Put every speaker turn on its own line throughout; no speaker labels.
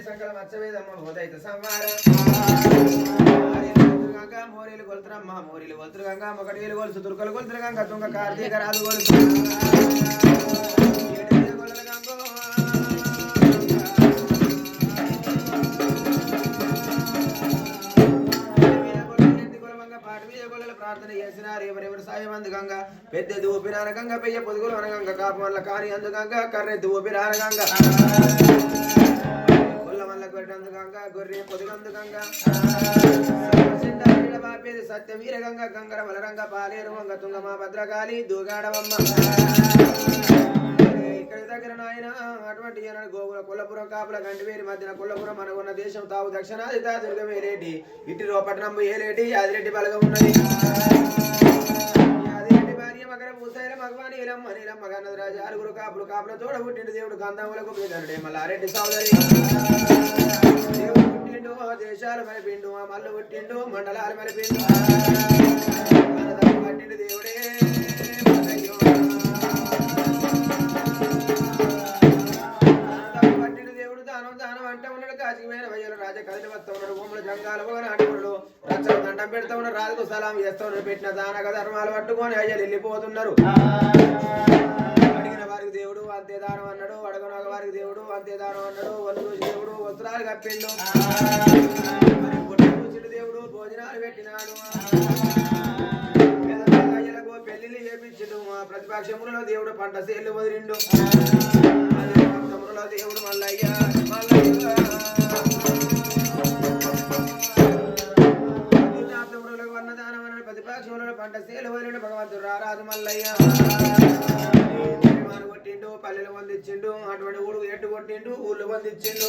సంకల మత్స్యవేదమ్మ హోదైత సంవార మోరీలు కొలుతురమ్మ మోరీలు కొలుతురు గంగా ఒకటి కొలుసు తుర్కలు కొలుతురు గంగ తుంగ కార్తీక రాజు కొలుసు ప్రార్థన చేసినారు ఎవరెవరు సాయం అందుగంగా పెద్దది ఊపిరాన గంగ పెయ్య పొదుగులు అనగంగ కాపు వల్ల కాని అందుగంగా కర్రెద్దు ఊపిరాన గంగ కొల్ల వల్ల గొడ్డందుగంగా గొర్రె పొదుగందుగంగా బాపేది సత్య వీరగంగ గంగర వలరంగ పాలేరు వంగ తుంగమ భద్రకాళి దూగాడవమ్మ ఇక్కడ దగ్గర నాయన అటువంటి గోగుల కొల్లపురం కాపుల గంటివేరి మధ్యన కొల్లపురం మనకున్న దేశం తావు దక్షిణాది దుర్గమేలేటి ఇటు రోపట్నంబు ఏలేటి ఆదిరెడ్డి బలగం ఉన్నది ఆదిరెడ్డి భార్య మగర పూసైన మగవాని ఇలమ్మ నీలమ్మ గన్నది రాజు ఆరుగురు కాపులు కాపుల తోడ పుట్టిండు దేవుడు గంధములకు పేదరుడే మల్లారెడ్డి సోదరి దేవుడు పుట్టిండు దేశాలు మరిపిండు మల్లు పుట్టిండు మండలాలు మరిపిండు పట్టిండు దేవుడే రాజ కదిలి వస్తా ఉన్నాడు భూములు జంగాలు నాటుకున్నాడు రక్షణ దండం పెడతా ఉన్నారు రాజుకు సలాం చేస్తా ఉన్నారు పెట్టిన దానక ధర్మాలు పట్టుకొని అయ్యలు వెళ్ళిపోతున్నారు అడిగిన వారికి దేవుడు అంతే దానం అన్నాడు అడగన వారికి దేవుడు అంతే దానం అన్నాడు వాళ్ళు చూసి దేవుడు వస్త్రాలు కప్పిండు చూసిన దేవుడు భోజనాలు పెట్టినాడు అయ్యలకు పెళ్లిళ్ళు చేపించిండు ప్రతిపక్షములలో దేవుడు పంట సేళ్లు వదిలిండు దేవుడు మల్లయ్య ప్రతిపక్షంలో పంట సేలు వదిలిండు భగవంతుడు రారాజు మల్లయ్య కొట్టిండు పల్లెలు వందించిండు అటువంటి ఊడు ఎట్టు కొట్టిండు ఊళ్ళు వందించిండు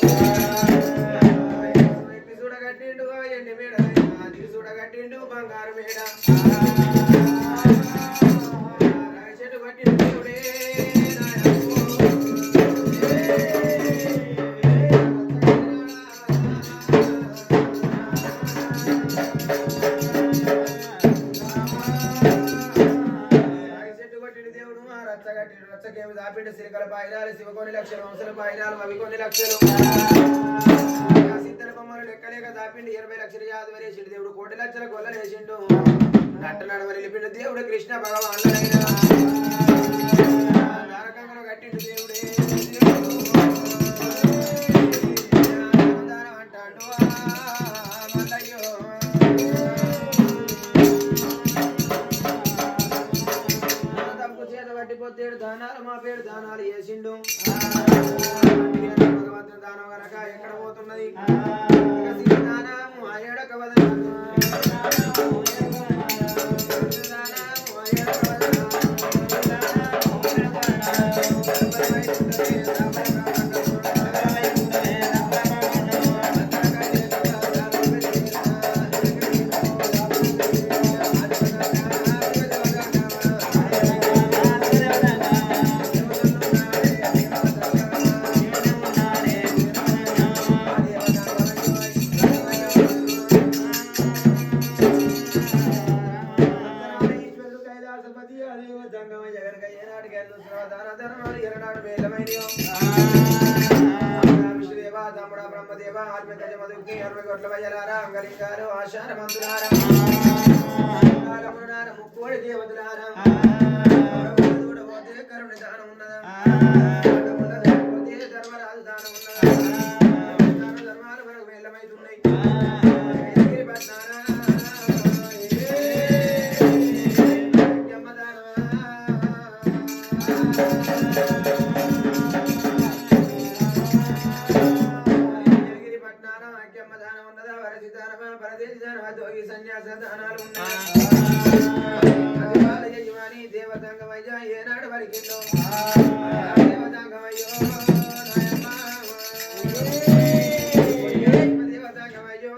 చూడగట్టిండు ఎండి మేడ చూడగట్టిండు బంగారు మేడ చెట్టు కట్టిండు దేవుడే రచ్చకేమి దాపిండు సిరికల పాయిరాలు శివకొని లక్షలు వంశల పాయిరాలు అవి కొన్ని లక్షలు సిద్ధల బొమ్మలు లెక్కలేక దాపిండు 20 లక్షలు యాదు వరేసిండు దేవుడు 1 కోటి లక్షల గొల్లలేసిండు నట్ట నడవలిపిండు దేవుడు కృష్ణ భగవానుడైన నరకంలో కట్టిండు దేవుడే అంటాడు మల్లయ్యో పట్టిపోతేడు దానాలు మా పేరు దానాలు చేసిండు భగవంతుడు ఉన్నది సీతానాము ఆయడక వదనాము అంగలింగారు ఆశార మందులారా ముక్కోడి దేవతలారా పోతే కరుణ దానం ఉన్నదా పోతే ధర్మరాజు దానం ఉన్నదా ధర్మాలు మనకు వేలమైతున్నాయి సన్యాసదానాలు ఉన్నాయి దేవతంగమయ్య ఏనాడు వరకిలో దేవతంగమయ్యో దేవతంగమయ్యో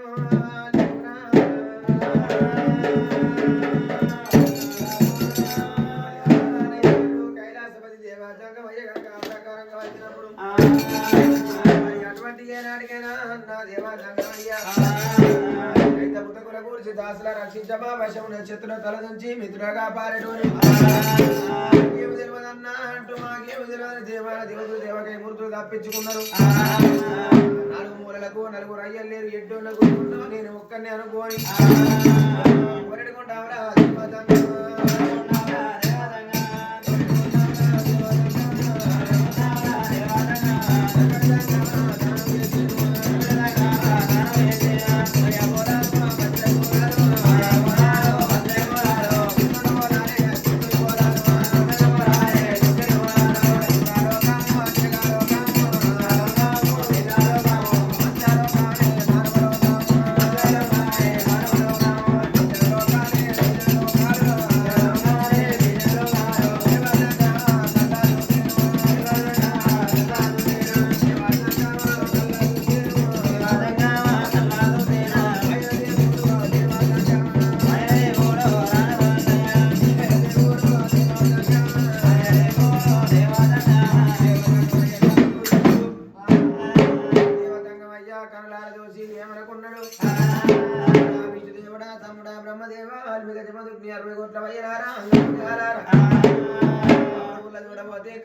కైలాసపతి దేవతంగమయ్య ప్రకారంగా వచ్చినప్పుడు అటువంటి ఏనాడికైనా నా దేవతంగమయ్య కూర్చి దాసుల రక్షించమా వశం నక్షత్ర తల నుంచి మిత్రుగా పారేటోని ఏమి తెలియదన్నా అంటూ మాకేమి తెలియదు దేవాల దేవతలు దేవకై మూర్తులు తప్పించుకున్నారు నాలుగు మూలలకు నలుగురు అయ్యలు లేరు ఎడ్డోళ్ళకు నేను ఒక్కరిని అనుకోని కొరడుకుంటావరా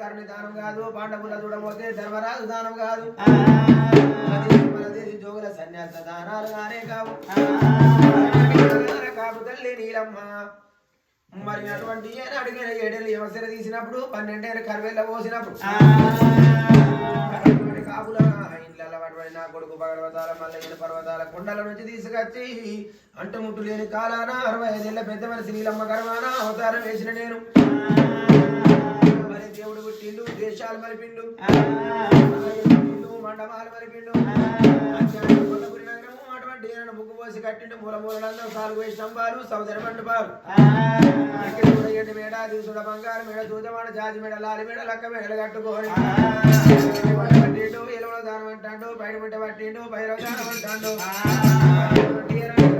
కరుణ దానం కాదు పాండవుల చూడబోతే ధర్మరాజు దానం కాదు మన దేశ జోగుల సన్యాస దానాలు కానే కావు కాపు తల్లి నీలమ్మ మరి అటువంటి అడిగిన 7 ఏళ్ళు అవసర తీసినప్పుడు 12 ఏళ్ళు కరువెల్ల పోసినప్పుడు కాపుల ఇండ్ల పడిన నా కొడుకు పర్వతాల మల్లగిన పర్వతాల కొండల నుంచి తీసుకొచ్చి అంటుముట్టు లేని కాలాన 65 ఏళ్ళ పెద్ద మనిషి నీలమ్మ గర్వాన అవతారం వేసిన నేను మరి దేవుడు పుట్టిండు దేశాలు మరిపిండు మండపాలు మరిపిండు అటువంటి ముగ్గు పోసి కట్టిండు మూల మూలంలో 4 స్తంభాలు సౌదర మండపాలు ఎటు మేడ దిగుసుడ బంగారు మేడ దూదమాడ జాతి మేడ లాలి మేడ లక్క మేడలు కట్టుకోని పట్టిండు ఎలువ దానం అంటాడు బయట బిడ్డ పట్టిండు భైరవ దానం అంటాడు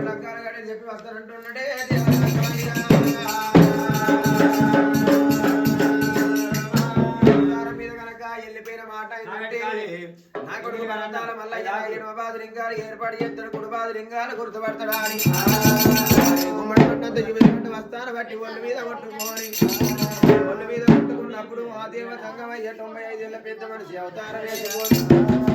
లక్కాలు కట్టి చెప్పి వస్తానంటున్నాడే మీద కనుక వెళ్ళిపోయిన మాట నా కొడుకు పర్వతాల మళ్ళీ 7 లింగాలు ఏర్పాటు చేస్తాడు కుడుబాదు లింగాలు గుర్తుపడతాడా అని గుమ్మడి జీవితం వస్తాను బట్టి ఒళ్ళు మీద కొట్టుకోని ఒళ్ళు మీద కొట్టుకున్నప్పుడు ఆ దేవ సంగమయ్య 95 ఏళ్ళ పెద్ద మనిషి అవతారం వేసిపోయి